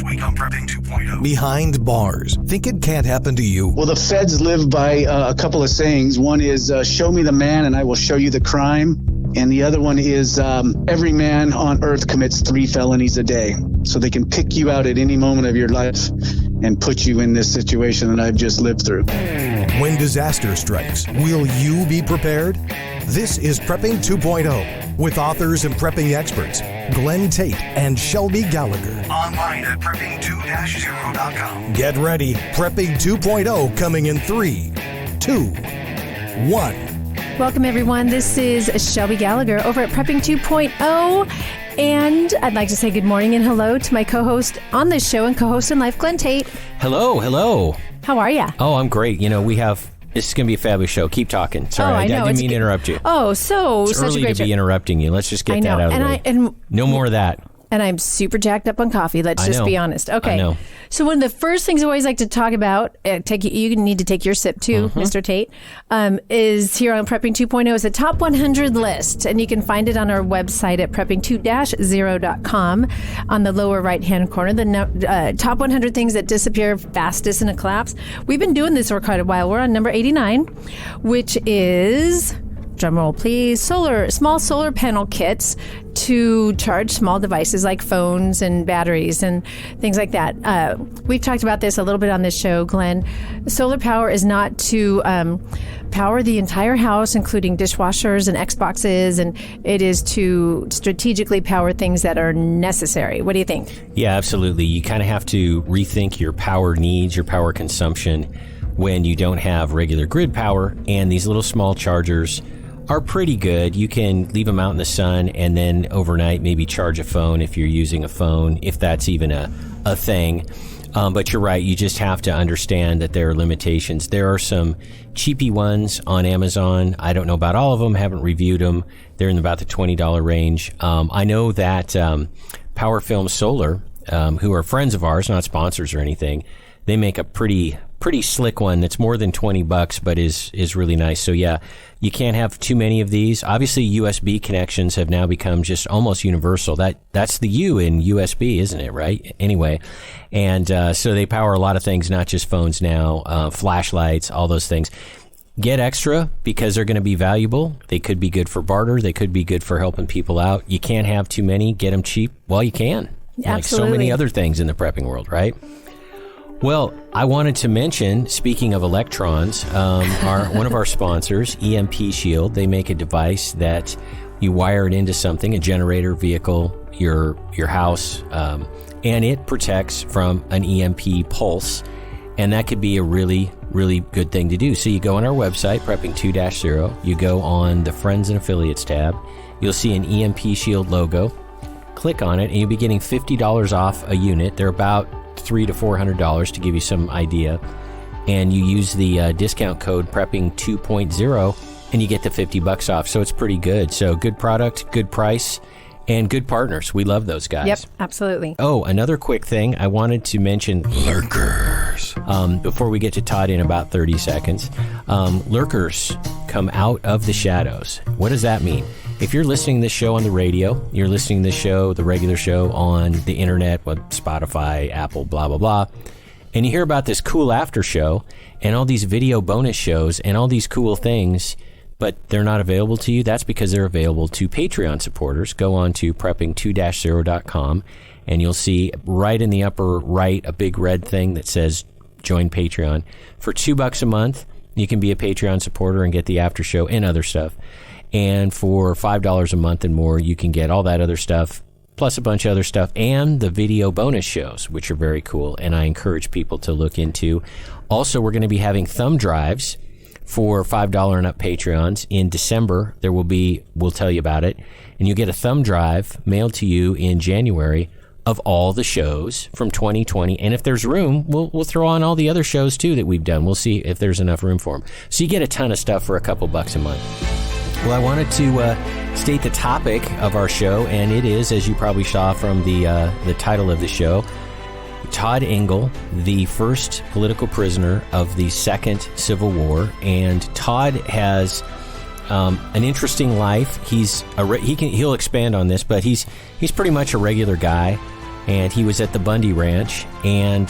week on Prepping 2.0. Behind bars. Think it can't happen to you? Well, the feds live by a couple of sayings. One is, show me the man and I will show you the crime. And the other one is, every man on earth commits 3 felonies a day. So they can pick you out at any moment of your life and put you in this situation that I've just lived through. When disaster strikes, will you be prepared? This is Prepping 2.0 with authors and prepping experts Glenn Tate and Shelby Gallagher. Online at prepping2-0.com. Get ready. Prepping 2.0 coming in 3, 2, 1. Welcome, everyone. This is Shelby Gallagher over at Prepping 2.0. And I'd like to say good morning and hello to my co-host on this show and co-host in life, Glenn Tate. Hello, hello. How are you? Oh, I'm great. You know, this is going to be a fabulous show. Keep talking. Sorry, I didn't mean to interrupt you. Oh, it's such early a great to be interrupting you. Let's just get that out of the way. No more of that. And I'm super jacked up on coffee. Let's just be honest. Okay. I know. So one of the first things I always like to talk about, you need to take your sip too, Mr. Tate, is here on Prepping 2.0 is the top 100 list. And you can find it on our website at prepping2-0.com on the lower right-hand corner, the top 100 things that disappear fastest in a collapse. We've been doing this for quite a while. We're on number 89, which is... drumroll please, small solar panel kits to charge small devices like phones and batteries and things like that. We've talked about this a little bit on this show, Glenn. Solar power is not to power the entire house, including dishwashers and Xboxes, and it is to strategically power things that are necessary. What do you think? Yeah, absolutely. You kind of have to rethink your power needs, your power consumption when you don't have regular grid power, and these little small chargers are pretty good. You can leave them out in the sun and then overnight maybe charge a phone if you're using a phone, if that's even a thing. But you're right, you just have to understand that there are limitations. There are some cheapy ones on Amazon. I don't know about all of them, haven't reviewed them. They're in about the $20 range. I know that Power Film Solar, who are friends of ours, not sponsors or anything, they make a pretty slick one that's more than $20, but is really nice. So yeah, you can't have too many of these. Obviously, USB connections have now become just almost universal. That's the U in USB, isn't it? Right? Anyway, and so they power a lot of things, not just phones now, flashlights, all those things. Get extra because they're going to be valuable. They could be good for barter. They could be good for helping people out. You can't have too many. Get them cheap while you can. Absolutely. Like so many other things in the prepping world, right? Well, I wanted to mention, speaking of electrons, one of our sponsors, EMP Shield. They make a device that you wire it into something, a generator, vehicle, your house, and it protects from an EMP pulse. And that could be a really, really good thing to do. So you go on our website, Prepping2-0, you go on the Friends and Affiliates tab, you'll see an EMP Shield logo, click on it, and you'll be getting $50 off a unit. They're about $300 to $400 to give you some idea, and you use the discount code Prepping 2.0 and you get the $50 off. So it's pretty good. So good product, good price, and good partners. We love those guys. Yep, absolutely. Oh, another quick thing I wanted to mention: lurkers. Before we get to Todd in about 30 seconds, lurkers come out of the shadows. What does that mean? If you're listening to this show on the radio, you're listening to this show, the regular show on the internet, with Spotify, Apple, blah, blah, blah, and you hear about this cool after show and all these video bonus shows and all these cool things, but they're not available to you, that's because they're available to Patreon supporters. Go on to prepping2-0.com and you'll see right in the upper right a big red thing that says Join Patreon. For $2 a month, you can be a Patreon supporter and get the after show and other stuff. And for $5 a month and more, you can get all that other stuff, plus a bunch of other stuff, and the video bonus shows, which are very cool, and I encourage people to look into. Also, we're going to be having thumb drives for $5 and up Patreons. In December, we'll tell you about it, and you get a thumb drive mailed to you in January of all the shows from 2020, and if there's room, we'll throw on all the other shows, too, that we've done. We'll see if there's enough room for them. So you get a ton of stuff for a couple bucks a month. Well, I wanted to state the topic of our show, and it is, as you probably saw from the title of the show, Todd Engel, the first political prisoner of the Second Civil War. And Todd has an interesting life. He'll expand on this, but he's pretty much a regular guy. and he was at the Bundy Ranch and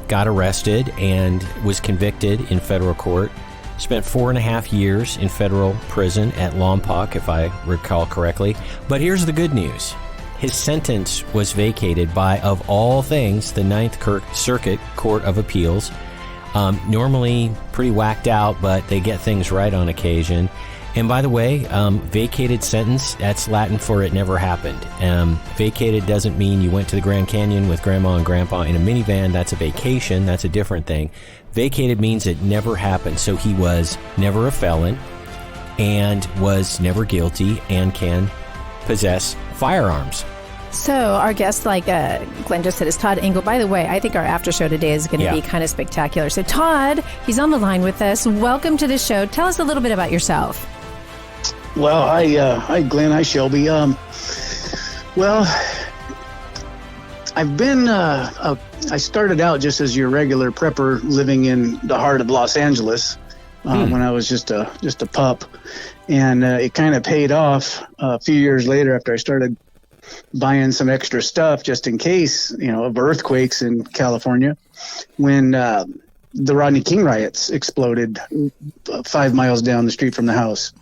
got arrested and was convicted in federal court. Spent 4.5 years in federal prison at Lompoc, if I recall correctly. But here's the good news. His sentence was vacated by, of all things, the Ninth Circuit Court of Appeals. Normally pretty whacked out, but they get things right on occasion. And by the way, vacated sentence, that's Latin for it never happened. Vacated doesn't mean you went to the Grand Canyon with grandma and grandpa in a minivan. That's a vacation. That's a different thing. Vacated means it never happened. So he was never a felon and was never guilty and can possess firearms. So our guest, like Glenn just said, is Todd Engel. By the way, I think our after show today is going to be kind of spectacular. So Todd, he's on the line with us. Welcome to the show. Tell us a little bit about yourself. Well, hi Glenn, hi Shelby. Well, I've been, I started out just as your regular prepper living in the heart of Los Angeles when I was just a pup. And it kind of paid off a few years later after I started buying some extra stuff just in case, of earthquakes in California, when the Rodney King riots exploded 5 miles down the street from the house.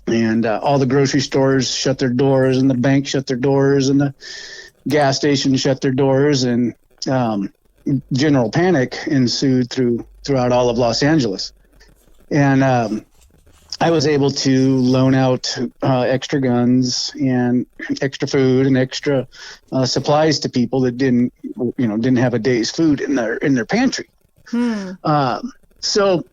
And all the grocery stores shut their doors, and the bank shut their doors, and the gas stations shut their doors, and general panic ensued throughout all of Los Angeles. And I was able to loan out extra guns and extra food and extra supplies to people that didn't have a day's food in their pantry. So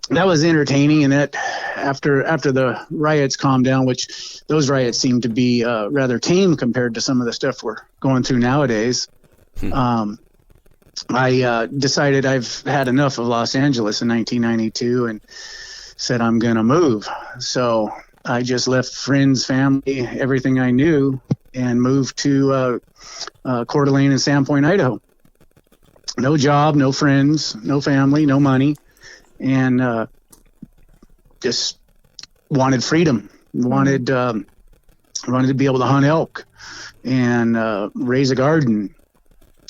that was entertaining, and that after the riots calmed down, which those riots seemed to be rather tame compared to some of the stuff we're going through nowadays. I decided I've had enough of Los Angeles in 1992 and said I'm going to move. So I just left friends, family, everything I knew, and moved to Coeur d'Alene and Sandpoint, Idaho. No job, no friends, no family, no money, and just wanted freedom. Wanted to be able to hunt elk and raise a garden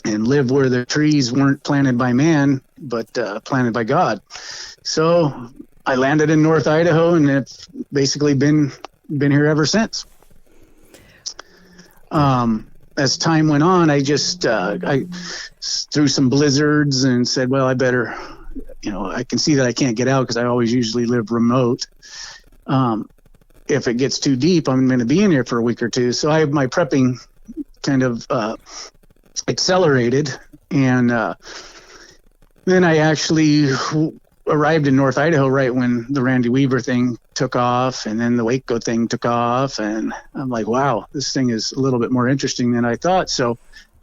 and live where the trees weren't planted by man, but planted by God. So I landed in North Idaho, and have basically been here ever since. As time went on, I just I threw some blizzards and said, well, I better, I can see that I can't get out because I always usually live remote. If it gets too deep, I'm going to be in here for a week or two. So my prepping kind of accelerated, and then I actually arrived in North Idaho right when the Randy Weaver thing took off, and then the Waco thing took off, and I'm like, wow, this thing is a little bit more interesting than I thought. So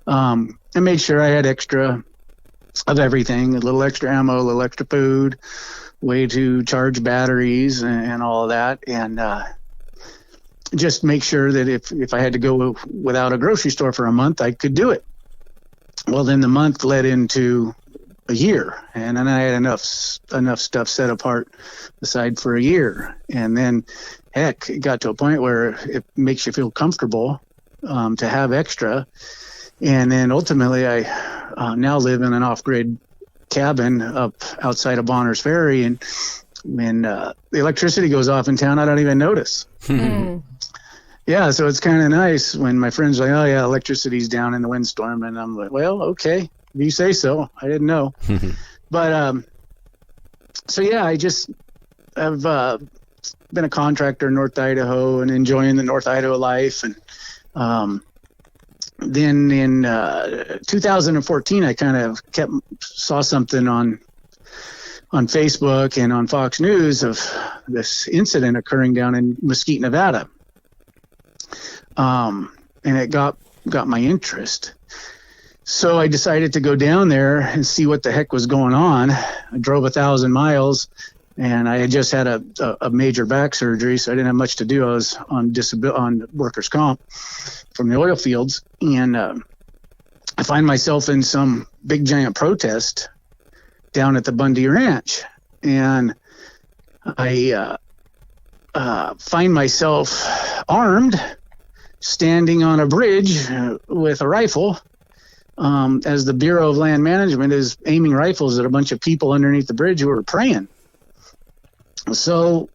I made sure I had extra of everything, a little extra ammo, a little extra food, way to charge batteries and all of that, and just make sure that if I had to go without a grocery store for a month, I could do it. Well, then the month led into a year, and then I had enough stuff set apart aside for a year. And then heck, it got to a point where it makes you feel comfortable to have extra. And then ultimately I now live in an off-grid cabin up outside of Bonner's Ferry, and when the electricity goes off in town, I don't even notice. Yeah, so it's kind of nice when my friends are like, oh yeah, electricity's down in the windstorm, and I'm like, well, okay, if you say so. I didn't know. But so yeah, I've been a contractor in North Idaho and enjoying the North Idaho life. And then in 2014, I kind of saw something on Facebook and on Fox News of this incident occurring down in Mesquite, Nevada. And it got my interest. So I decided to go down there and see what the heck was going on. I drove 1,000 miles, and I had just had a major back surgery, so I didn't have much to do. I was on workers' comp from the oil fields, and I find myself in some big giant protest down at the Bundy Ranch, and I find myself armed standing on a bridge with a rifle as the Bureau of Land Management is aiming rifles at a bunch of people underneath the bridge who are praying. So,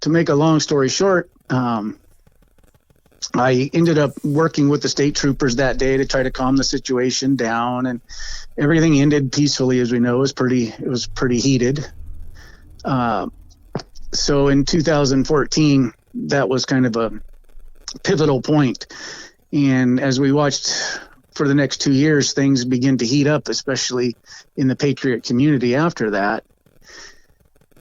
to make a long story short, I ended up working with the state troopers that day to try to calm the situation down, and everything ended peacefully. As we know, it was pretty heated. So in 2014, that was kind of a pivotal point. And as we watched for the next 2 years, things begin to heat up, especially in the Patriot community after that.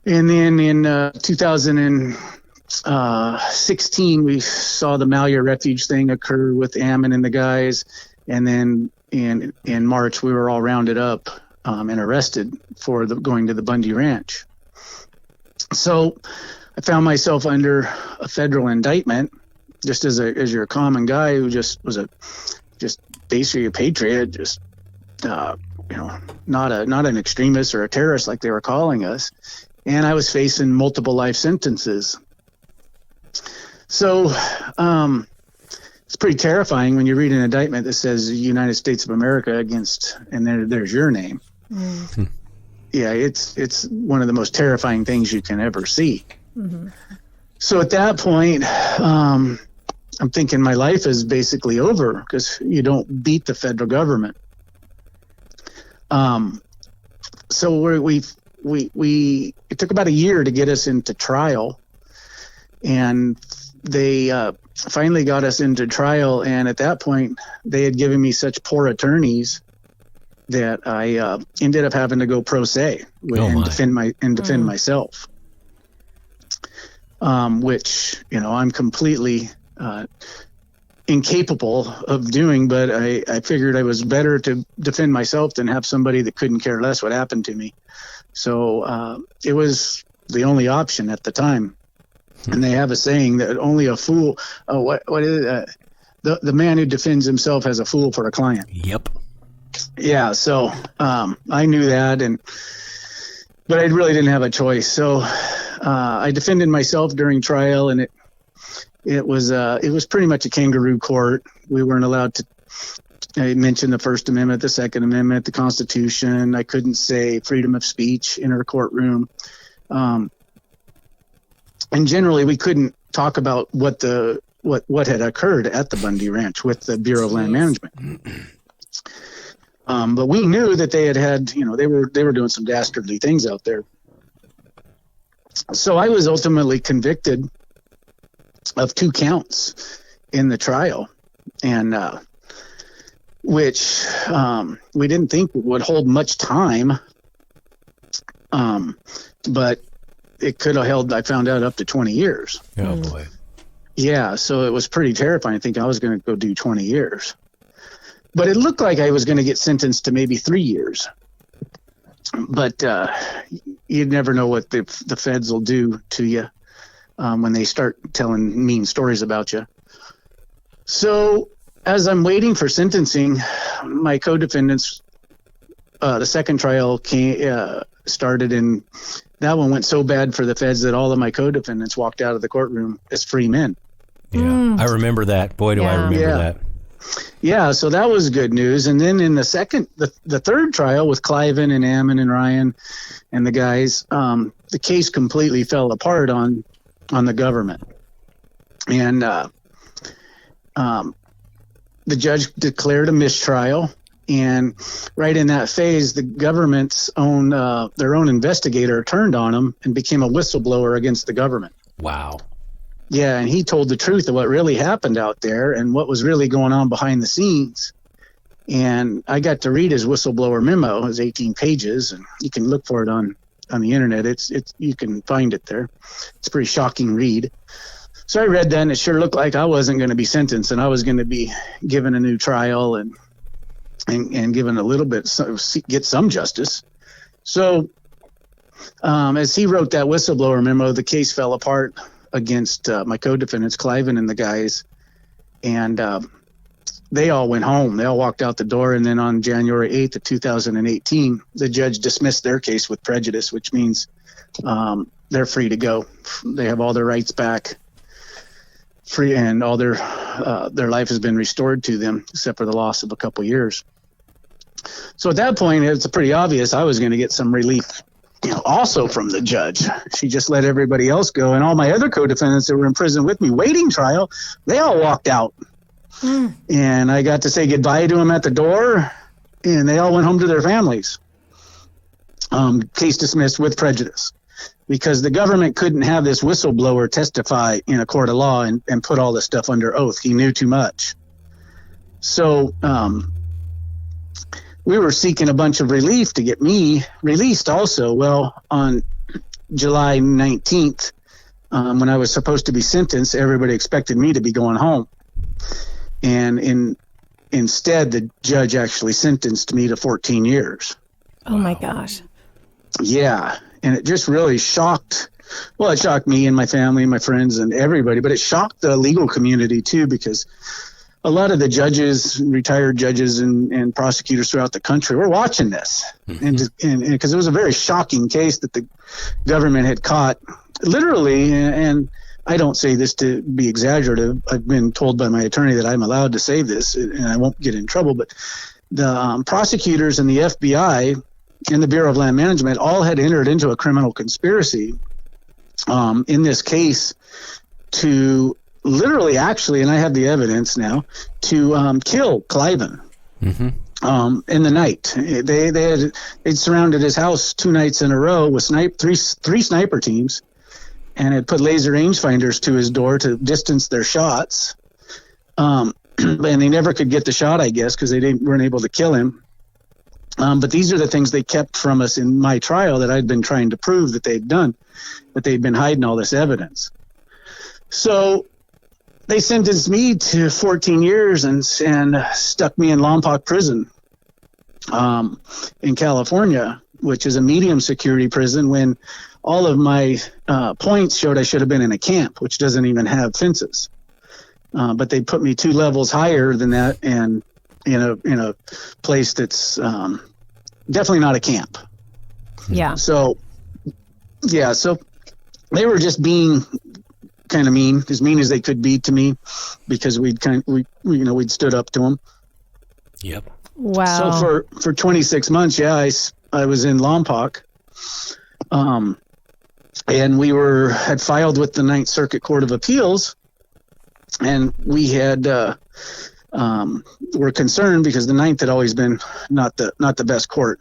And then in 2016, we saw the Malheur Refuge thing occur with Ammon and the guys. And then in March, we were all rounded up and arrested for going to the Bundy Ranch. So I found myself under a federal indictment, just as you're a common guy who just was just basically a patriot, just not an extremist or a terrorist like they were calling us. And I was facing multiple life sentences. So it's pretty terrifying when you read an indictment that says United States of America against, and there's your name. Mm. Yeah, it's one of the most terrifying things you can ever see. Mm-hmm. So at that point, I'm thinking my life is basically over because you don't beat the federal government. So it took about a year to get us into trial, and they finally got us into trial. And at that point, they had given me such poor attorneys that I ended up having to go pro se and defend myself, which I'm completely incapable of doing. But I figured I was better to defend myself than have somebody that couldn't care less what happened to me. So it was the only option at the time. And they have a saying that only a fool. What is it? The man who defends himself has a fool for a client. Yep. Yeah, so I knew that, but I really didn't have a choice. So I defended myself during trial, and it was pretty much a kangaroo court. We weren't allowed to mention the First Amendment, the Second Amendment, the Constitution. I couldn't say freedom of speech in our courtroom, and generally we couldn't talk about what had occurred at the Bundy Ranch with the Bureau of Land Management. But we knew that they had they were doing some dastardly things out there. So I was ultimately convicted of 2 counts in the trial, and which we didn't think would hold much time. But it could have held, I found out, up to 20 years. Oh boy. Yeah, so it was pretty terrifying. I think I was going to go do 20 years. But it looked like I was going to get sentenced to maybe 3 years. But you never know what the feds will do to you when they start telling mean stories about you. So as I'm waiting for sentencing, my co-defendants, the second trial started, and that one went so bad for the feds that all of my co-defendants walked out of the courtroom as free men. Yeah, I remember that. Boy, do I remember that. Yeah, so that was good news. And then in the third trial with Cliven and Ammon and Ryan and the guys, the case completely fell apart on the government. And the judge declared a mistrial. And right in that phase, the government's their own investigator turned on them and became a whistleblower against the government. Wow. Yeah, and he told the truth of what really happened out there and what was really going on behind the scenes. And I got to read his whistleblower memo. It was 18 pages, and you can look for it on the internet. It's you can find it there. It's a pretty shocking read. So I read that, and it sure looked like I wasn't going to be sentenced, and I was going to be given a new trial and given a little bit, get some justice. So as he wrote that whistleblower memo, the case fell apart against my co-defendants, Cliven and the guys, and they all went home. They all walked out the door, and then on January 8th of 2018, the judge dismissed their case with prejudice, which means they're free to go. They have all their rights back, free, and all their their life has been restored to them, except for the loss of a couple years. So at that point, it's pretty obvious I was going to get some relief, also from the judge. She just let everybody else go. And all my other co-defendants that were in prison with me waiting trial, they all walked out. And I got to say goodbye to them at the door, and they all went home to their families. Case dismissed with prejudice, because the government couldn't have this whistleblower testify in a court of law and put all this stuff under oath. He knew too much. So we were seeking a bunch of relief to get me released also. Well, on July 19th, when I was supposed to be sentenced, everybody expected me to be going home. And instead, the judge actually sentenced me to 14 years. Oh, my gosh. Yeah. And it just really shocked me and my family and my friends and everybody, but it shocked the legal community too, because a lot of the judges, retired judges and prosecutors throughout the country were watching this. And because it was a very shocking case that the government had caught literally, and I don't say this to be exaggerative. I've been told by my attorney that I'm allowed to say this and I won't get in trouble, but the prosecutors and the FBI and the Bureau of Land Management all had entered into a criminal conspiracy in this case to literally, actually, and I have the evidence now, to kill Cliven in the night. They'd surrounded his house 2 nights in a row with three sniper teams, and had put laser rangefinders to his door to distance their shots. And they never could get the shot, I guess, because they weren't able to kill him. But these are the things they kept from us in my trial that I'd been trying to prove that they'd done, but they'd been hiding all this evidence. So they sentenced me to 14 years and stuck me in Lompoc prison in California, which is a medium security prison, when all of my points showed I should have been in a camp, which doesn't even have fences. But they put me 2 levels higher than that, and in a place that's definitely not a camp. Yeah. So they were just being kind of mean as they could be to me, because we'd stood up to them. Yep. Wow. So for 26 months, I was in Lompoc. And we had filed with the Ninth Circuit Court of Appeals, and we had were concerned because the Ninth had always been not the best court,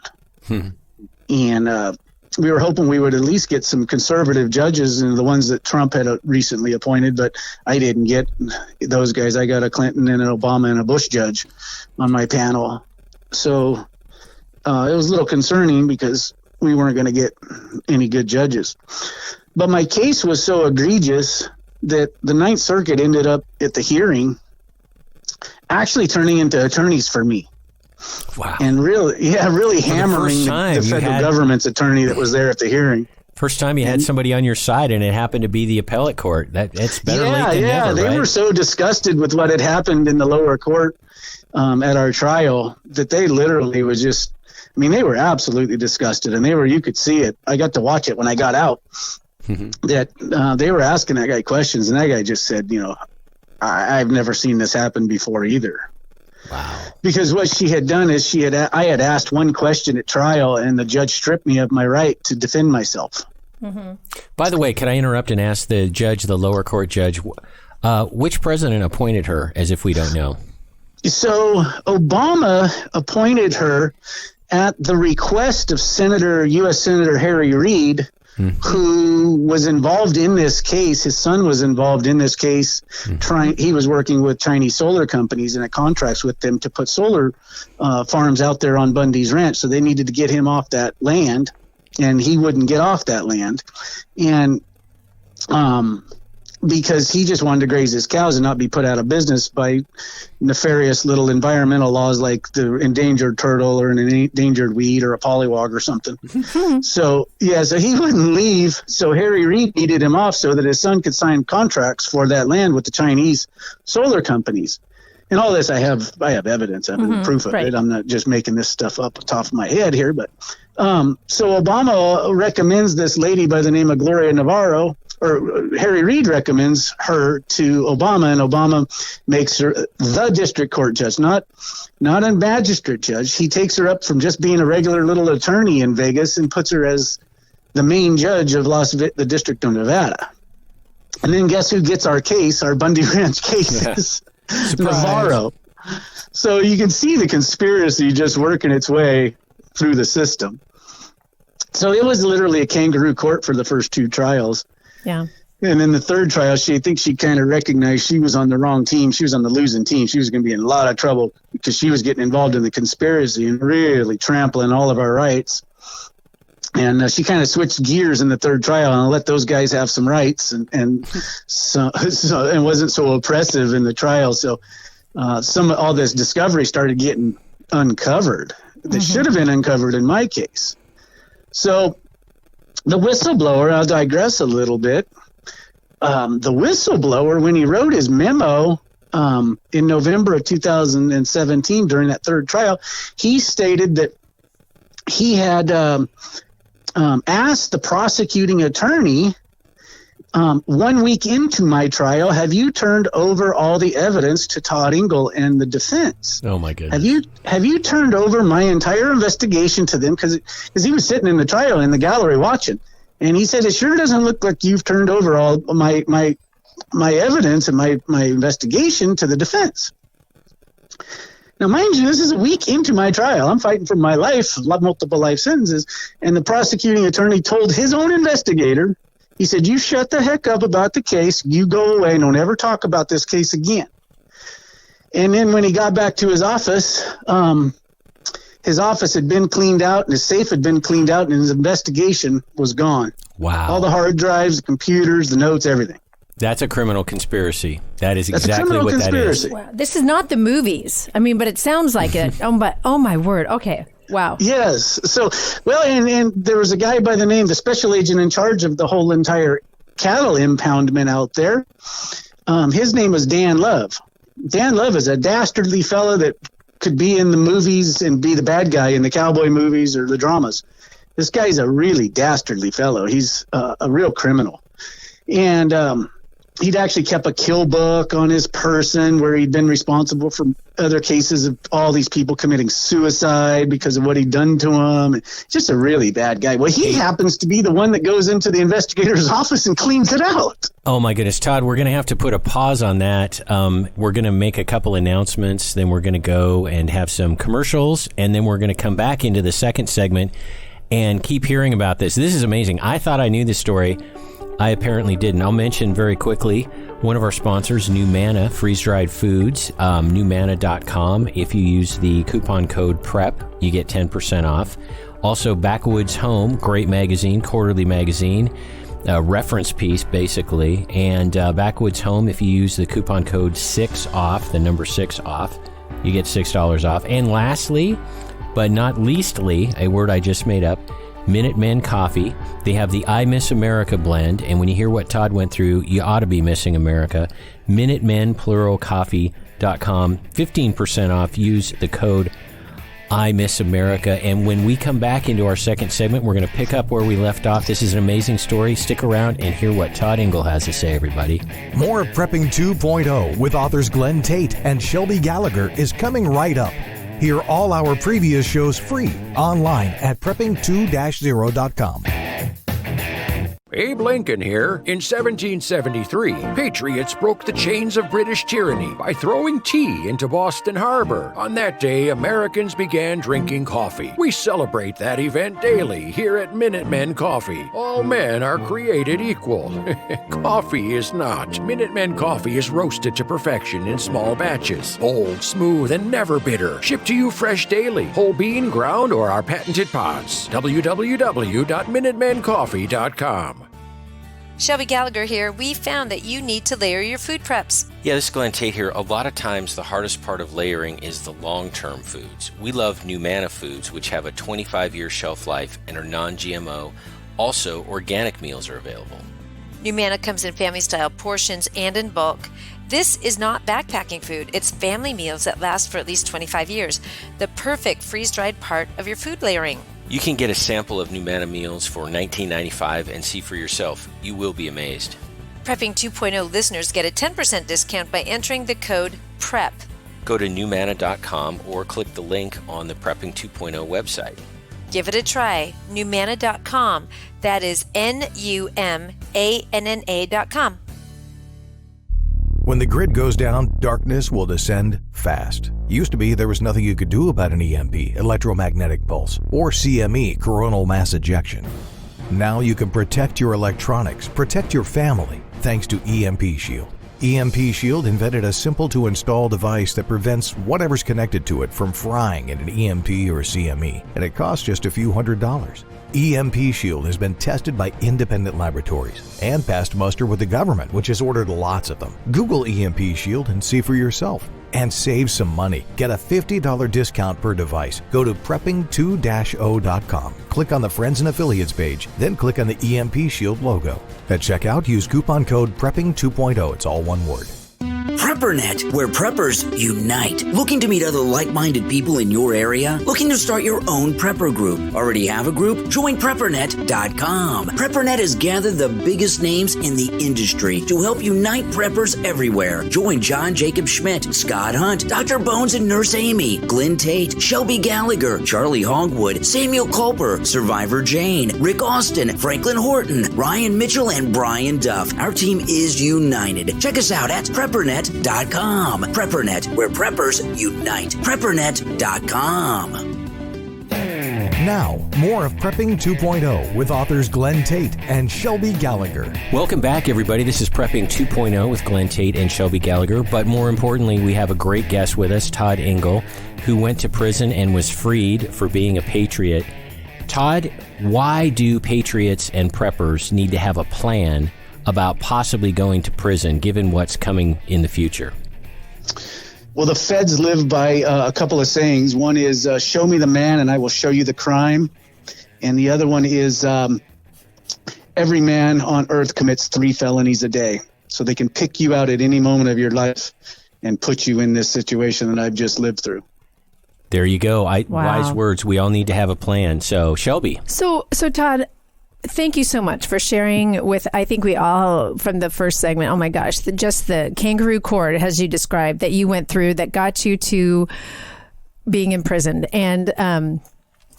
and we were hoping we would at least get some conservative judges, and the ones that Trump had recently appointed, but I didn't get those guys. I got a Clinton and an Obama and a Bush judge on my panel, so it was a little concerning because we weren't going to get any good judges. But my case was so egregious that the Ninth Circuit ended up at the hearing actually turning into attorneys for me. Wow. And really hammering the federal government's attorney that was there at the hearing. First time you had somebody on your side, and it happened to be the appellate court. It's better late than never, they right? were so disgusted with what had happened in the lower court at our trial that they literally was just, they were absolutely disgusted, and you could see it. I got to watch it when I got out, that they were asking that guy questions, and that guy just said, I've never seen this happen before either. Wow. Because what she had done is I had asked one question at trial, and the judge stripped me of my right to defend myself. By the way, can I interrupt and ask the lower court judge, which president appointed her, as if we don't know? So Obama appointed her at the request of U.S. Senator Harry Reid, who was involved in this case. His son was involved in this case. He was working with Chinese solar companies and had contracts with them to put solar farms out there on Bundy's Ranch. So they needed to get him off that land, and he wouldn't get off that land. And because he just wanted to graze his cows and not be put out of business by nefarious little environmental laws like the endangered turtle or an endangered weed or a pollywog or something. So he wouldn't leave. So Harry Reid needed him off so that his son could sign contracts for that land with the Chinese solar companies. And all this, I have evidence, proof of it. I'm not just making this stuff up on top of my head here. But so Obama recommends this lady by the name of Gloria Navarro or Harry Reid recommends her to Obama, and Obama makes her the district court judge, not a magistrate judge. He takes her up from just being a regular little attorney in Vegas and puts her as the main judge of the District of Nevada. And then guess who gets our case, our Bundy Ranch cases? Navarro. So you can see the conspiracy just working its way through the system. So it was literally a kangaroo court for the first 2 trials. Yeah. And then the third trial, she kind of recognized she was on the wrong team. She was on the losing team. She was going to be in a lot of trouble because she was getting involved in the conspiracy and really trampling all of our rights. And she kind of switched gears in the third trial and let those guys have some rights, and so it wasn't so oppressive in the trial. So all this discovery started getting uncovered that should have been uncovered in my case. So the whistleblower, I'll digress a little bit. The whistleblower, when he wrote his memo in November of 2017 during that third trial, he stated that he had asked the prosecuting attorney 1 week into my trial, have you turned over all the evidence to Todd Engel and the defense? Oh my goodness. Have you turned over my entire investigation to them? Because he was sitting in the trial in the gallery watching, and he said, it sure doesn't look like you've turned over all my evidence and my investigation to the defense. Now, mind you, this is a week into my trial. I'm fighting for my life, multiple life sentences, and the prosecuting attorney told his own investigator, he said, you shut the heck up about the case. You go away and don't ever talk about this case again. And then when he got back to his office had been cleaned out and his safe had been cleaned out and his investigation was gone. Wow. All the hard drives, the computers, the notes, everything. That's a criminal conspiracy. That is exactly what conspiracy. that is. Wow. This is not the movies. I mean, but it sounds like it. Oh my word. Okay. Wow. Yes. So, well, and there was a guy by the name, the special agent in charge of the whole entire cattle impoundment out there. His name was Dan Love. Dan Love is a dastardly fellow that could be in the movies and be the bad guy in the cowboy movies or the dramas. This guy's a really dastardly fellow. He's a real criminal. And he'd actually kept a kill book on his person where he'd been responsible for other cases of all these people committing suicide because of what he'd done to them. Just a really bad guy. Well, he happens to be the one that goes into the investigator's office and cleans it out. Oh, my goodness. Todd, we're going to have to put a pause on that. We're going to make a couple announcements. Then we're going to go and have some commercials. And then we're going to come back into the second segment and keep hearing about this. This is amazing. I thought I knew this story. I apparently didn't. I'll mention very quickly one of our sponsors, New Manna, freeze-dried foods, newmanna.com. If you use the coupon code PREP, you get 10% off. Also, Backwoods Home, great magazine, quarterly magazine, reference piece, basically. And Backwoods Home, if you use the coupon code 6OFF, the number 6 off, you get $6 off. And lastly, but not leastly, a word I just made up, Minutemen Coffee. They have the I Miss America blend, and when you hear what Todd went through, you ought to be missing America. MinutemenPluralCoffee.com, 15% off. Use the code I Miss America. And when we come back into our second segment, we're going to pick up where we left off. This is an amazing story. Stick around and hear what Todd Engel has to say, everybody. More Prepping 2.0 with authors Glenn Tate and Shelby Gallagher is coming right up. Hear all our previous shows free online at prepping2-0.com. Abe Lincoln here. In 1773, patriots broke the chains of British tyranny by throwing tea into Boston Harbor. On that day, Americans began drinking coffee. We celebrate that event daily here at Minutemen Coffee. All men are created equal. Coffee is not. Minutemen Coffee is roasted to perfection in small batches. Bold, smooth, and never bitter. Shipped to you fresh daily. Whole bean, ground, or our patented pods. www.minutemencoffee.com. Shelby Gallagher here. We found that you need to layer your food preps. Yeah, this is Glenn Tate here. A lot of times the hardest part of layering is the long-term foods. We love New Manna foods, which have a 25-year shelf life and are non-GMO. Also, organic meals are available. New Manna comes in family-style portions and in bulk. This is not backpacking food. It's family meals that last for at least 25 years. The perfect freeze-dried part of your food layering. You can get a sample of Numana meals for $19.95 and see for yourself. You will be amazed. Prepping 2.0 listeners get a 10% discount by entering the code PREP. Go to Numana.com or click the link on the Prepping 2.0 website. Give it a try. Numana.com. That is NUMANNA.com. When the grid goes down, darkness will descend fast. Used to be there was nothing you could do about an EMP, electromagnetic pulse, or CME, coronal mass ejection. Now you can protect your electronics, protect your family, thanks to EMP Shield. EMP Shield invented a simple-to-install device that prevents whatever's connected to it from frying in an EMP or CME, and it costs just a few $100s. EMP Shield has been tested by independent laboratories and passed muster with the government, which has ordered lots of them. Google EMP Shield and see for yourself. And save some money. Get a $50 discount per device. Go to prepping2-0.com. Click on the Friends and Affiliates page, then click on the EMP Shield logo. At checkout, use coupon code PREPPING 2.0. It's all one word. PrepperNet, where preppers unite. Looking to meet other like-minded people in your area? Looking to start your own prepper group? Already have a group? Join PrepperNet.com. PrepperNet has gathered the biggest names in the industry to help unite preppers everywhere. Join John Jacob Schmidt, Scott Hunt, Dr. Bones and Nurse Amy, Glenn Tate, Shelby Gallagher, Charlie Hogwood, Samuel Culper, Survivor Jane, Rick Austin, Franklin Horton, Ryan Mitchell, and Brian Duff. Our team is united. Check us out at PrepperNet.com. PrepperNet, where preppers unite. PrepperNet.com. Now, more of Prepping 2.0 with authors Glenn Tate and Shelby Gallagher. Welcome back, everybody. This is Prepping 2.0 with Glenn Tate and Shelby Gallagher. But more importantly, we have a great guest with us, Todd Engel, who went to prison and was freed for being a patriot. Todd, why do patriots and preppers need to have a plan about possibly going to prison, given what's coming in the future? Well, the feds live by a couple of sayings. One is, show me the man and I will show you the crime. And the other one is, every man on earth commits 3 felonies a day. So they can pick you out at any moment of your life and put you in this situation that I've just lived through. There you go. Wow. Wise words. We all need to have a plan. So, Shelby. So Todd, thank you so much for sharing with, I think we all, from the first segment, oh my gosh, just the kangaroo court, as you described, that you went through that got you to being imprisoned. And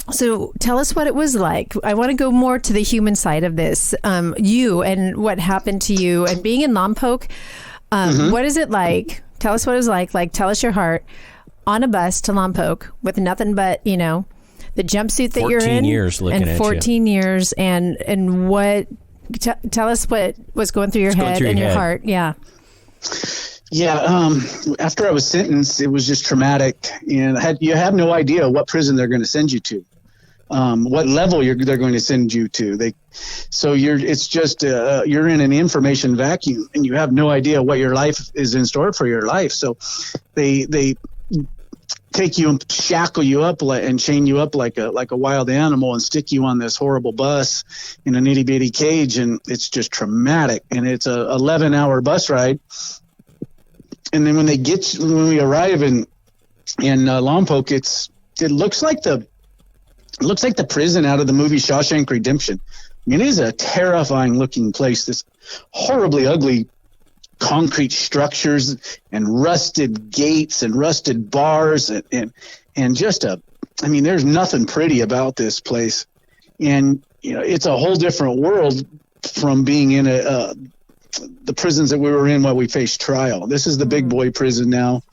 so tell us what it was like. I want to go more to the human side of this. You and what happened to you and being in Lompoc. What is it like? Tell us what it was like. Like, tell us your heart on a bus to Lompoc with nothing but, the jumpsuit that you're in. 14 years looking at you. 14 years. And what, tell us what was going through your head and your heart. Yeah. Yeah. After I was sentenced, it was just traumatic. And you have no idea what prison they're going to send you to, what level they're going to send you to. It's just you're in an information vacuum and you have no idea what your life is in store for your life. So they take you and shackle you up and chain you up like a wild animal and stick you on this horrible bus in an itty bitty cage. And it's just traumatic. And it's a 11-hour bus ride. And then when we arrive in Lompoc, it looks like the prison out of the movie Shawshank Redemption. I mean, it is a terrifying looking place. This horribly ugly concrete structures and rusted gates and rusted bars and just there's nothing pretty about this place. And, it's a whole different world from being in the prisons that we were in while we faced trial. This is the big boy prison now.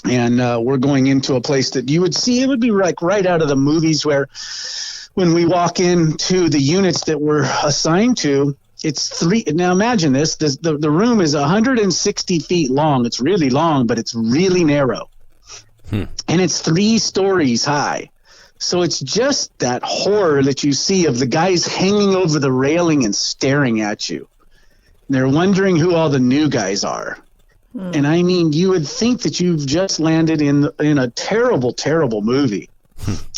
And we're going into a place that you would see, it would be like right out of the movies, where when we walk into the units that we're assigned to, it's 3. Now imagine this, the room is 160 feet long. It's really long, but it's really narrow. And it's 3 stories high. So it's just that horror that you see of the guys hanging over the railing and staring at you. They're wondering who all the new guys are. And I mean, you would think that you've just landed in a terrible, terrible movie.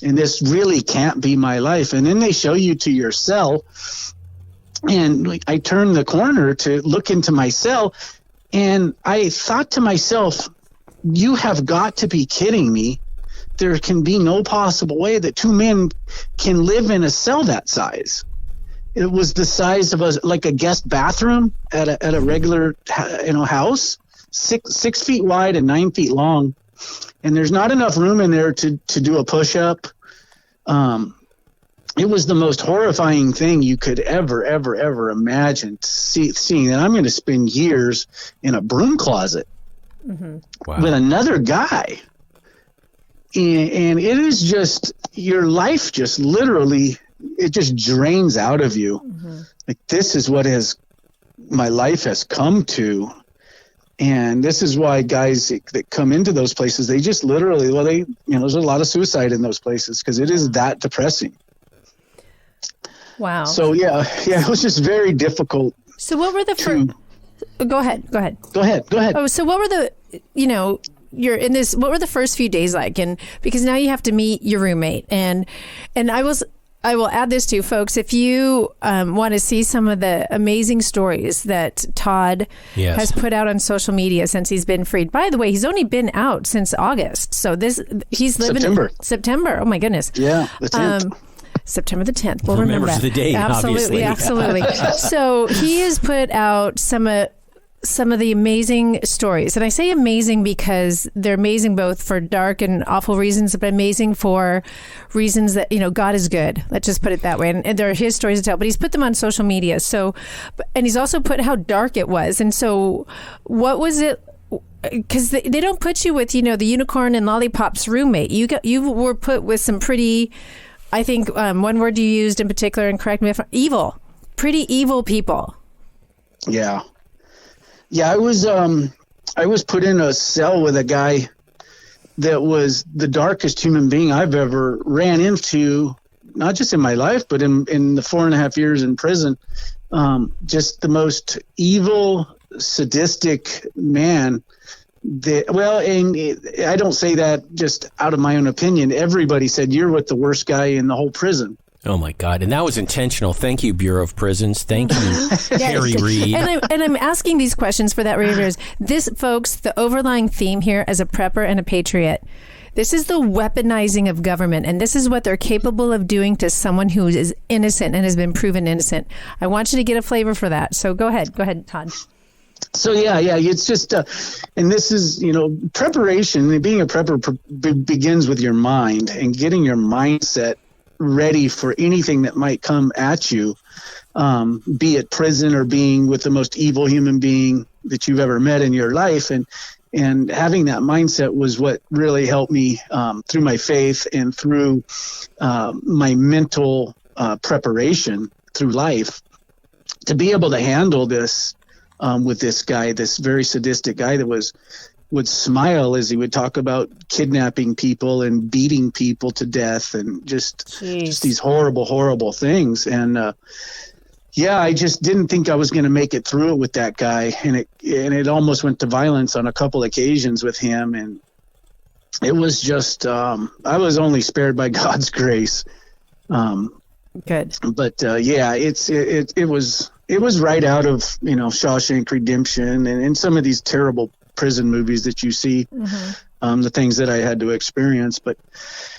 And this really can't be my life. And then they show you to your cell. And I turned the corner to look into my cell. And I thought to myself, you have got to be kidding me there can be no possible way that two men can live in a cell that size. It was the size of like a guest bathroom at a regular, house, 6 feet wide and 9 feet long. And there's not enough room in there to do a push-up. It was the most horrifying thing you could ever imagine seeing. And I'm going to spend years in a broom closet with another guy. And it is just, your life just literally, it just drains out of you. Like, this is what my life has come to. And this is why guys that come into those places, they just literally, there's a lot of suicide in those places because it is that depressing. Wow. So yeah, it was just very difficult. So what were the first? Go ahead. Go ahead. Oh, so what were the? You're in this. What were the first few days like? And because now you have to meet your roommate, and I will add this too, folks. If you want to see some of the amazing stories that Todd has put out on social media since he's been freed. By the way, he's only been out since August. So he's living September. Oh my goodness. Yeah, the 10th. September the 10th. We'll remember that. the date, absolutely. So he has put out some of the amazing stories. And I say amazing because they're amazing both for dark and awful reasons, but amazing for reasons that, God is good. Let's just put it that way. And they're his stories to tell, but he's put them on social media. So, and he's also put how dark it was. And so what was it? Because they don't put you with, the unicorn and lollipops roommate. You were put with some pretty, I think one word you used in particular, and correct me if I'm evil, pretty evil people. Yeah. Yeah, I was put in a cell with a guy that was the darkest human being I've ever ran into, not just in my life, but in the 4.5 years in prison. Just the most evil, sadistic man. And I don't say that just out of my own opinion. Everybody said, you're with the worst guy in the whole prison. Oh my God! And that was intentional. Thank you, Bureau of Prisons. Thank you, Harry Reid. And I'm asking these questions for that reason. This, folks, the overlying theme here as a prepper and a patriot. This is the weaponizing of government, and this is what they're capable of doing to someone who is innocent and has been proven innocent. I want you to get a flavor for that. So go ahead, Todd. So yeah, it's just, and this is, preparation. Being a prepper begins with your mind and getting your mindset ready for anything that might come at you, be it prison or being with the most evil human being that you've ever met in your life. And having that mindset was what really helped me through my faith and through my mental preparation through life to be able to handle this with this guy, this very sadistic guy that would smile as he would talk about kidnapping people and beating people to death and just these horrible things. And I just didn't think I was going to make it through it with that guy. And it almost went to violence on a couple occasions with him. And it was just, I was only spared by God's grace. Good. But it was right out of, Shawshank Redemption and some of these terrible prison movies that you see, the things that I had to experience. But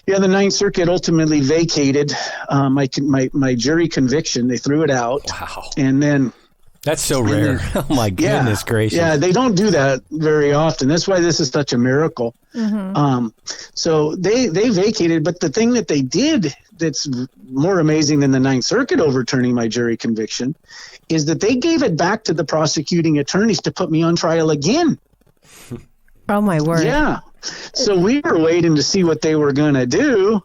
the Ninth Circuit ultimately vacated my jury conviction. They threw it out. Wow. And then that's so rare. Oh my goodness gracious. Yeah, they don't do that very often. That's why this is such a miracle. So they vacated, but the thing that they did that's more amazing than the Ninth Circuit overturning my jury conviction is that they gave it back to the prosecuting attorneys to put me on trial again. Oh my word. Yeah. So we were waiting to see what they were going to do.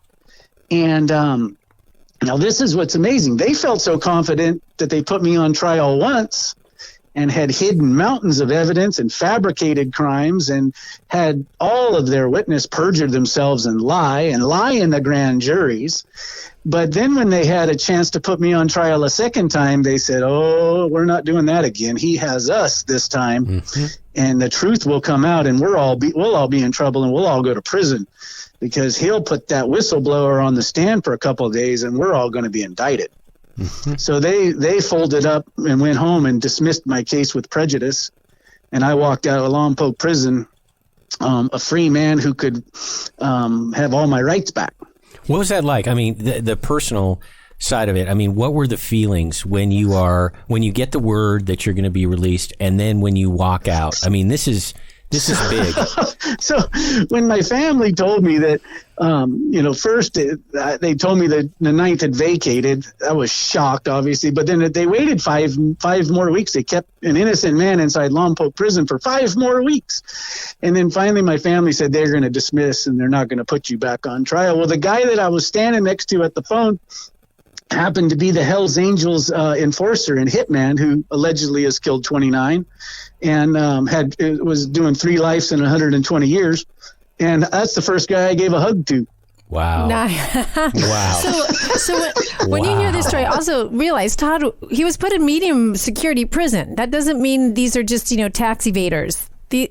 And now this is what's amazing. They felt so confident that they put me on trial once and had hidden mountains of evidence and fabricated crimes and had all of their witness perjure themselves and lie in the grand juries. But then when they had a chance to put me on trial a second time, they said, oh, we're not doing that again. He has us this time. And the truth will come out and we'll all be in trouble and we'll all go to prison because he'll put that whistleblower on the stand for a couple of days and we're all going to be indicted. So they folded up and went home and dismissed my case with prejudice. And I walked out of Lompoc prison a free man who could have all my rights back. What was that like? I mean, the personal side of it. I mean, what were the feelings when you get the word that you're going to be released, and then when you walk out? I mean, this is big. So when my family told me that, first they told me that the ninth had vacated, I was shocked, obviously. But then they waited five more weeks. They kept an innocent man inside Lompoc prison for 5 more weeks. And then finally my family said they're going to dismiss and they're not going to put you back on trial. Well, the guy that I was standing next to at the phone happened to be the Hells Angels enforcer and hitman who allegedly has killed 29 and was doing 3 lives in 120 years. And that's the first guy I gave a hug to. Wow. Wow. So when you hear this story, also realize Todd, he was put in medium security prison. That doesn't mean these are just, tax evaders.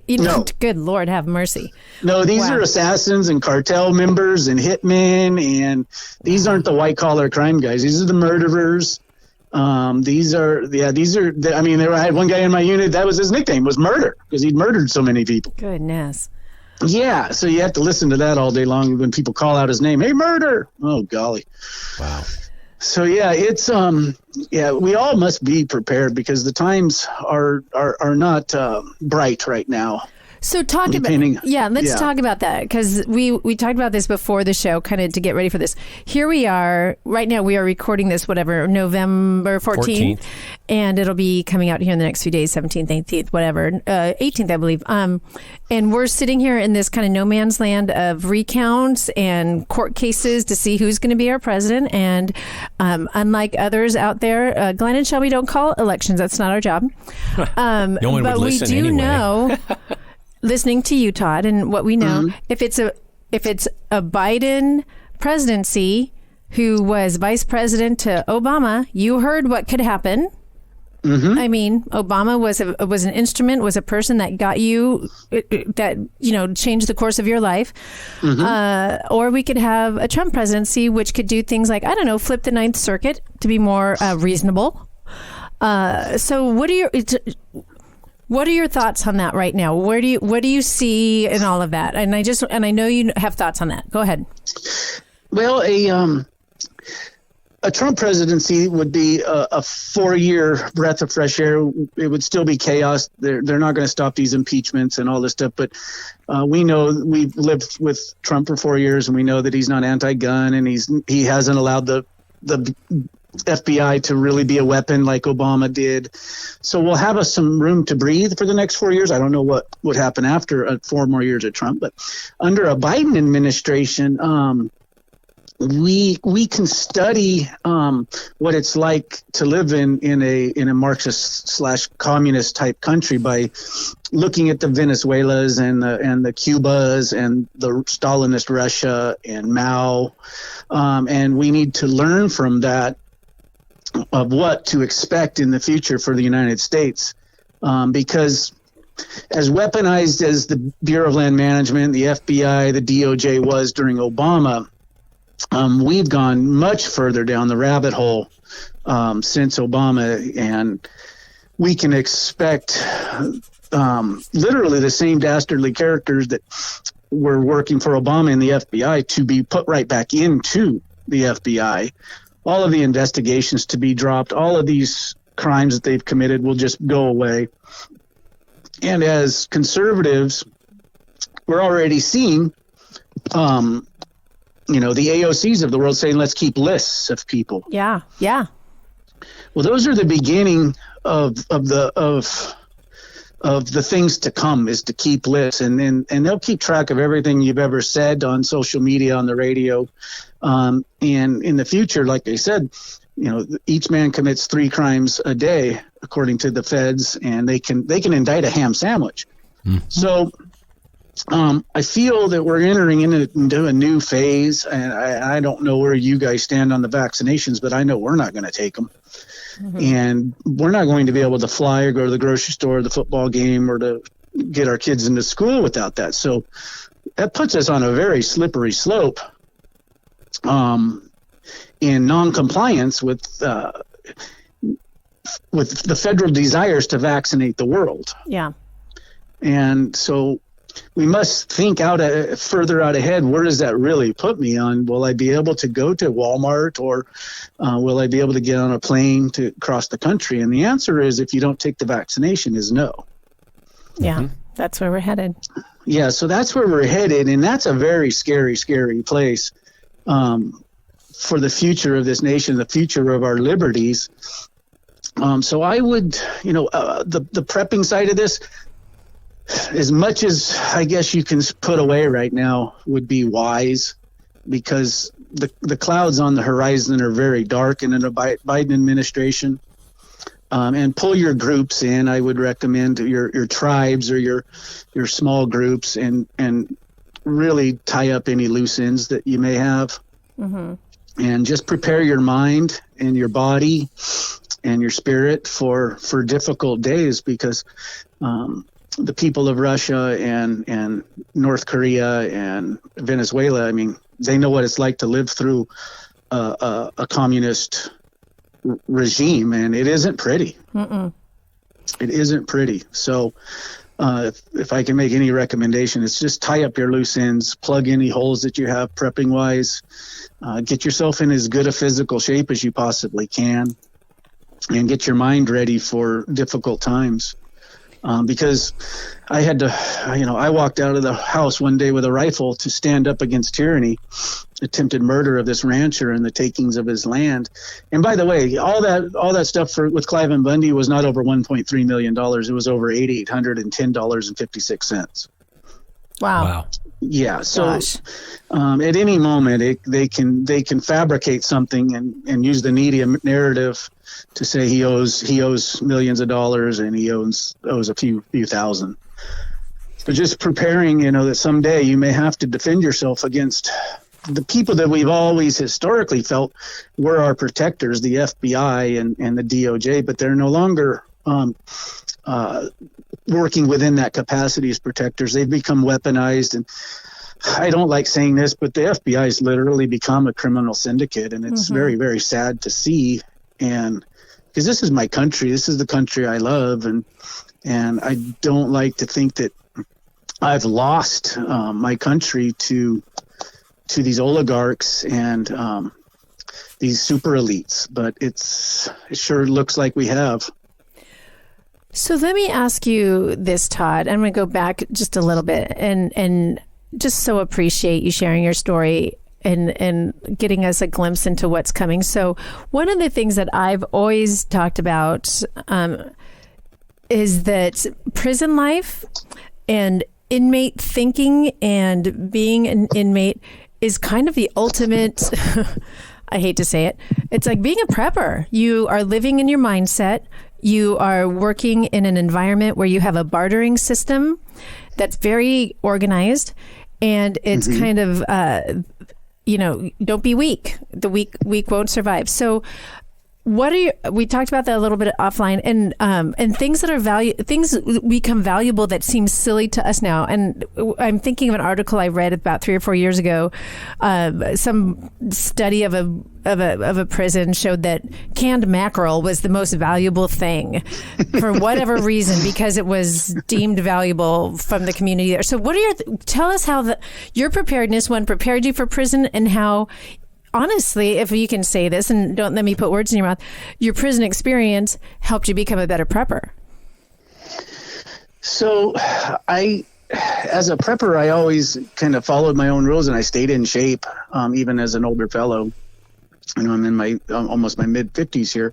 No. Good Lord, have mercy. No, these are assassins and cartel members and hitmen, and these aren't the white collar crime guys. These are the murderers. I had one guy in my unit, that was his nickname, was Murder, because he'd murdered so many people. Goodness. Yeah, so you have to listen to that all day long when people call out his name. Hey, Murder! Oh, golly. Wow. So yeah, it's we all must be prepared because the times are not bright right now. So let's talk about that, because we talked about this before the show, kind of to get ready for this. Here we are right now. We are recording this, November 14th, and it'll be coming out here in the next few days, 17th, 18th, whatever, 18th, I believe. And we're sitting here in this kind of no man's land of recounts and court cases to see who's going to be our president. And unlike others out there, Glenn and Shelby don't call elections. That's not our job. No one would listen anyway. But we do know. Listening to you, Todd, and what we know, if it's a Biden presidency who was vice president to Obama, you heard what could happen. Mm-hmm. I mean, Obama was an instrument, was a person that got you, changed the course of your life. Mm-hmm. Or we could have a Trump presidency, which could do things like, flip the Ninth Circuit to be more reasonable. So what are your thoughts on that right now? What do you see in all of that? And I know you have thoughts on that. Go ahead. Well, a Trump presidency would be a 4-year breath of fresh air. It would still be chaos. They're not going to stop these impeachments and all this stuff. But we know we've lived with Trump for 4 years, and we know that he's not anti-gun, and he hasn't allowed the FBI to really be a weapon like Obama did. So we'll have some room to breathe for the next 4 years. I don't know what would happen after 4 more years of Trump, but under a Biden administration, we can study what it's like to live in a Marxist / communist type country by looking at the Venezuelas and the Cubas and the Stalinist Russia and Mao, and we need to learn from that of what to expect in the future for the United States, because as weaponized as the Bureau of Land Management, the FBI, the DOJ was during Obama, we've gone much further down the rabbit hole since Obama, and we can expect literally the same dastardly characters that were working for Obama in the FBI to be put right back into the FBI. All of the investigations to be dropped, all of these crimes that they've committed will just go away. And as conservatives, we're already seeing, the AOCs of the world saying, let's keep lists of people. Yeah. Well, those are the beginning of the things to come, is to keep lists, and they'll keep track of everything you've ever said on social media, on the radio. And in the future, like I said, each man commits 3 crimes a day, according to the feds, and they can indict a ham sandwich. Mm-hmm. So I feel that we're entering into a new phase, and I don't know where you guys stand on the vaccinations, but I know we're not going to take them. Mm-hmm. And we're not going to be able to fly or go to the grocery store or the football game or to get our kids into school without that. So that puts us on a very slippery slope in non-compliance with the federal desires to vaccinate the world. Yeah. And so we must think further out ahead. Where does that really put me on? Will I be able to go to Walmart, or will I be able to get on a plane to cross the country? And the answer is, if you don't take the vaccination, is no. Yeah, that's where we're headed. Yeah, so that's where we're headed, and that's a very scary, scary place for the future of this nation, the future of our liberties. So I would, the prepping side of this, as much as I guess you can put away right now, would be wise, because the clouds on the horizon are very dark in the Biden administration. And pull your groups in. I would recommend your tribes or your small groups, and really tie up any loose ends that you may have. Mm-hmm. And just prepare your mind and your body and your spirit for difficult days, because the people of Russia and North Korea and Venezuela, I mean, they know what it's like to live through a communist regime, and it isn't pretty. Mm-mm. It isn't pretty. So if I can make any recommendation, it's just tie up your loose ends, plug any holes that you have prepping wise, get yourself in as good a physical shape as you possibly can, and get your mind ready for difficult times. Because I had to, I walked out of the house one day with a rifle to stand up against tyranny, attempted murder of this rancher and the takings of his land. And by the way, all that stuff with Clive and Bundy was not over $1.3 million. It was over $810.56. Wow. Yeah. So at any moment they can fabricate something and use the media narrative to say he owes millions of dollars and he owes a few thousand. But just preparing, that someday you may have to defend yourself against the people that we've always historically felt were our protectors, the FBI and the DOJ, but they're no longer working within that capacity as protectors. They've become weaponized, and I don't like saying this, but the FBI has literally become a criminal syndicate, and it's very, very sad to see. And because this is my country, this is the country I love, and I don't like to think that I've lost my country to these oligarchs and these super elites, but it sure looks like we have. So let me ask you this, Todd. I'm going to go back just a little bit and just so appreciate you sharing your story and getting us a glimpse into what's coming. So one of the things that I've always talked about is that prison life and inmate thinking and being an inmate is kind of the ultimate, I hate to say it, it's like being a prepper. You are living in your mindset. You are working in an environment where you have a bartering system that's very organized, and it's kind of, don't be weak. The weak won't survive. So we talked about that a little bit offline, and things that things become valuable that seem silly to us now. And I'm thinking of an article I read about 3 or 4 years ago. Some study of a prison showed that canned mackerel was the most valuable thing for whatever reason, because it was deemed valuable from the community there. So tell us how your preparedness, prepared you for prison, and how, honestly, if you can say this, and don't let me put words in your mouth, your prison experience helped you become a better prepper. So as a prepper, I always kind of followed my own rules, and I stayed in shape, even as an older fellow. I'm in my almost my mid 50s here.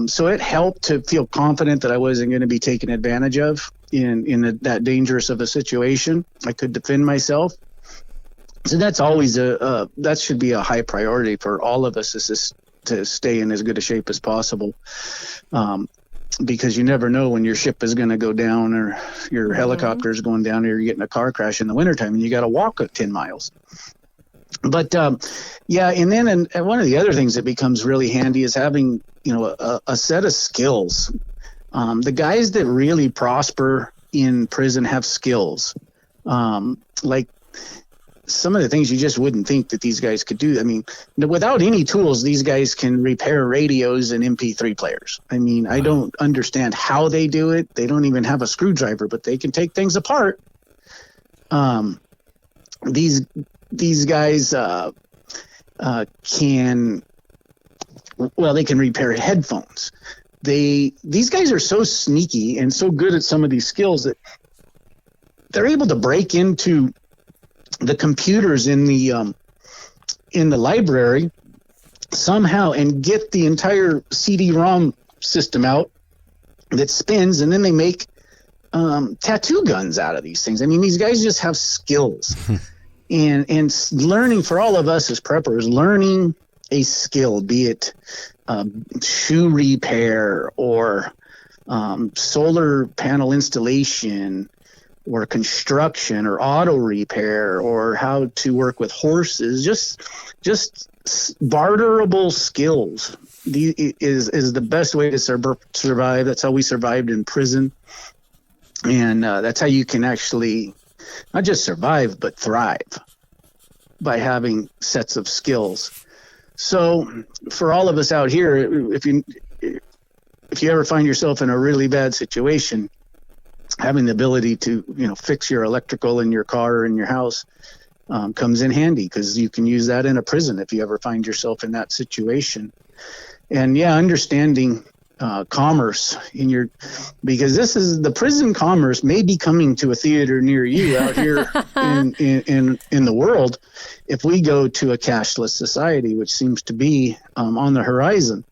So it helped to feel confident that I wasn't going to be taken advantage of in that dangerous of a situation. I could defend myself. So that's always that should be a high priority for all of us, is to stay in as good a shape as possible. Because you never know when your ship is going to go down, or your helicopter is going down, or you're getting a car crash in the wintertime and you got to walk 10 miles. But and then one of the other things that becomes really handy is having a set of skills. The guys that really prosper in prison have skills, like some of the things you just wouldn't think that these guys could do. I mean, without any tools, these guys can repair radios and MP3 players. I mean, I don't understand how they do it. They don't even have a screwdriver, but they can take things apart these guys they can repair headphones. These guys are so sneaky and so good at some of these skills that they're able to break into the computers in the library somehow and get the entire CD-ROM system out that spins, and then they make tattoo guns out of these things. I mean, these guys just have skills. and learning for all of us as preppers, learning a skill, be it shoe repair or solar panel installation or construction or auto repair or how to work with horses, just barterable skills is the best way to survive. That's how we survived in prison. And that's how you can actually not just survive, but thrive by having sets of skills. So for all of us out here, if you ever find yourself in a really bad situation, having the ability to, fix your electrical in your car or in your house comes in handy, because you can use that in a prison if you ever find yourself in that situation. And understanding commerce because this is the prison commerce may be coming to a theater near you out here in the world if we go to a cashless society, which seems to be on the horizon.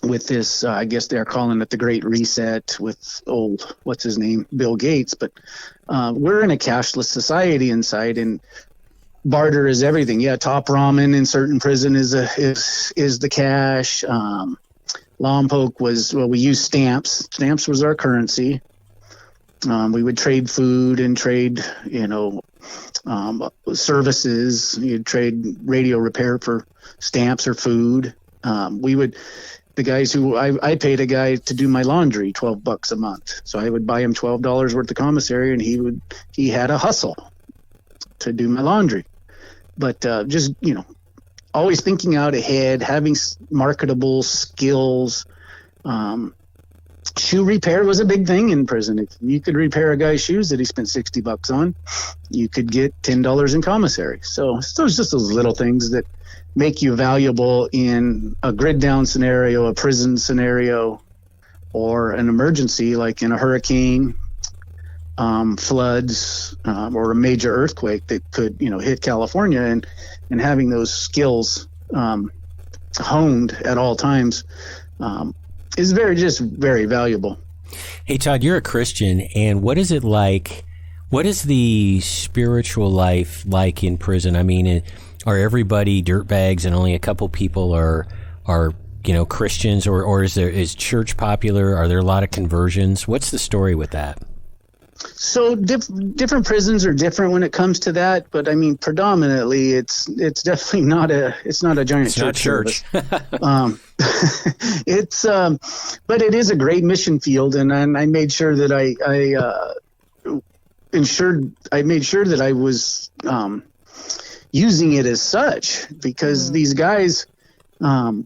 With this, I guess they're calling it the Great Reset with what's his name, Bill Gates. But we're in a cashless society inside, and barter is everything. Yeah, top ramen in certain prison is the cash. Lompoc we use stamps. Stamps was our currency. We would trade food and trade, services. You'd trade radio repair for stamps or food. The guys who I paid a guy to do my laundry $12 a month. So I would buy him $12 worth of commissary, and he had a hustle to do my laundry. But always thinking out ahead, having marketable skills. Shoe repair was a big thing in prison. If you could repair a guy's shoes that he spent $60 on, you could get $10 in commissary. So it's just those little things that make you valuable in a grid down scenario, a prison scenario, or an emergency like in a hurricane, floods, or a major earthquake that could, hit California, and having those skills honed at all times is very valuable. Hey, Todd, you're a Christian, and what is it like? What is the spiritual life like in prison? I mean, are everybody dirtbags and only a couple people are Christians, or is church popular? Are there a lot of conversions? What's the story with that? So different prisons are different when it comes to that, but I mean, predominantly it's definitely not a giant it's church. Not church. But it is a great mission field, and I made sure that I made sure that I was using it as such, because these guys, they've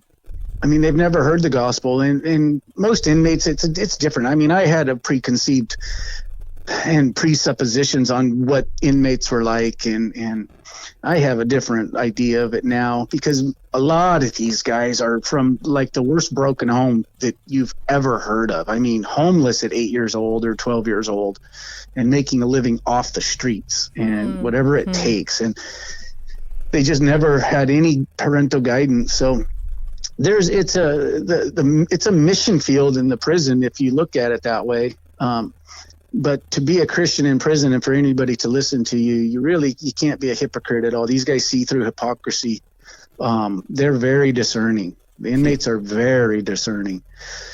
never heard the gospel, and most inmates, it's different. I mean, I had a preconceived and presuppositions on what inmates were like, and I have a different idea of it now, because a lot of these guys are from like the worst broken home that you've ever heard of. I mean, homeless at 8 years old or 12 years old, and making a living off the streets and whatever it takes, and they just never had any parental guidance. So it's a mission field in the prison if you look at it that way. But to be a Christian in prison, and for anybody to listen to you, you can't be a hypocrite at all. These guys see through hypocrisy. They're very discerning. The inmates are very discerning.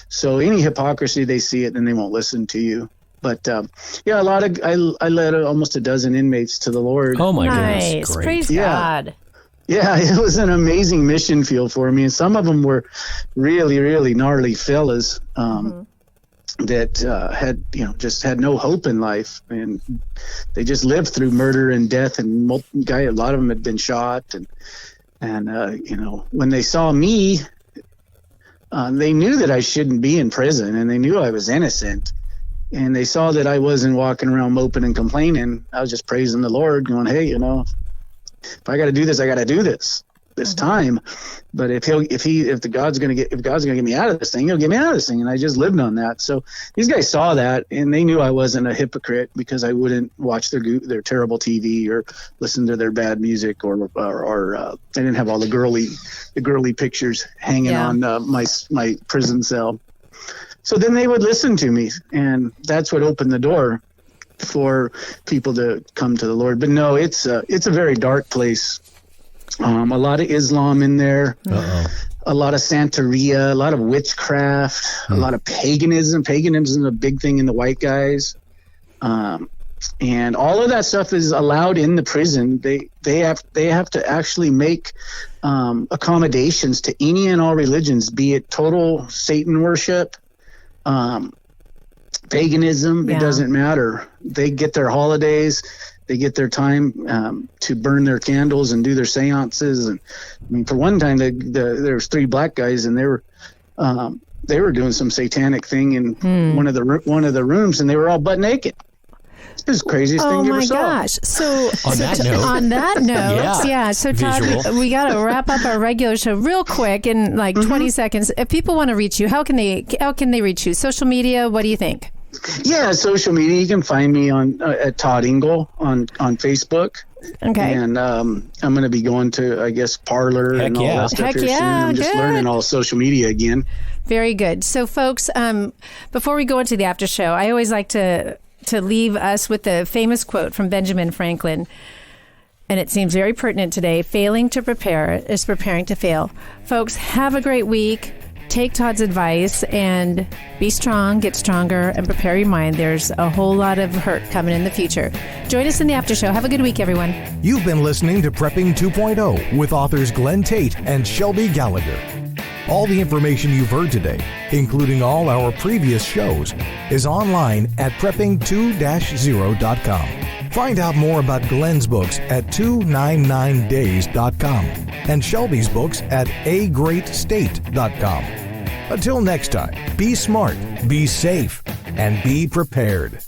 So any hypocrisy, they see it and they won't listen to you. But I led almost a dozen inmates to the Lord. Oh my nice. goodness, great. Praise God. Yeah, it was an amazing mission field for me, and some of them were really, really gnarly fellas. That had no hope in life, and they just lived through murder and death, and a lot of them had been shot, and when they saw me, they knew that I shouldn't be in prison, and they knew I was innocent, and they saw that I wasn't walking around moping and complaining. I was just praising the Lord, going, hey, you know, if I got to do this, I got to do this time. But if God's going to get me out of this thing, he'll get me out of this thing. And I just lived on that. So these guys saw that, and they knew I wasn't a hypocrite because I wouldn't watch their terrible TV or listen to their bad music, or I didn't have all the girly pictures hanging on my prison cell. So then they would listen to me, and that's what opened the door for people to come to the Lord. But no, it's a very dark place. A lot of Islam in there, a lot of Santeria, a lot of witchcraft, a lot of paganism. Paganism is a big thing in the white guys. And all of that stuff is allowed in the prison. They have to actually make accommodations to any and all religions, be it total Satan worship, paganism. It doesn't matter. They get their holidays. They get their time to burn their candles and do their seances. And I mean, for one time, there was 3 black guys, and they were doing some satanic thing in one of the rooms, and they were all butt naked. It was the craziest thing you ever saw. Oh my gosh! So on that note, So Todd, we got to wrap up our regular show real quick in like 20 seconds. If people want to reach you, how can they reach you? Social media? What do you think? Yeah, social media. You can find me at Todd Engel on Facebook. Okay. And I'm going to be going to, I guess, Parler and all that stuff here soon. I'm just learning all social media again. Very good. So, folks, before we go into the after show, I always like to leave us with the famous quote from Benjamin Franklin. And it seems very pertinent today. Failing to prepare is preparing to fail. Folks, have a great week. Take Todd's advice and be strong, get stronger, and prepare your mind. There's a whole lot of hurt coming in the future. Join us in the after show. Have a good week, everyone. You've been listening to Prepping 2.0 with authors Glenn Tate and Shelby Gallagher. All the information you've heard today, including all our previous shows, is online at prepping2-0.com. Find out more about Glenn's books at 299days.com and Shelby's books at agreatstate.com. Until next time, be smart, be safe, and be prepared.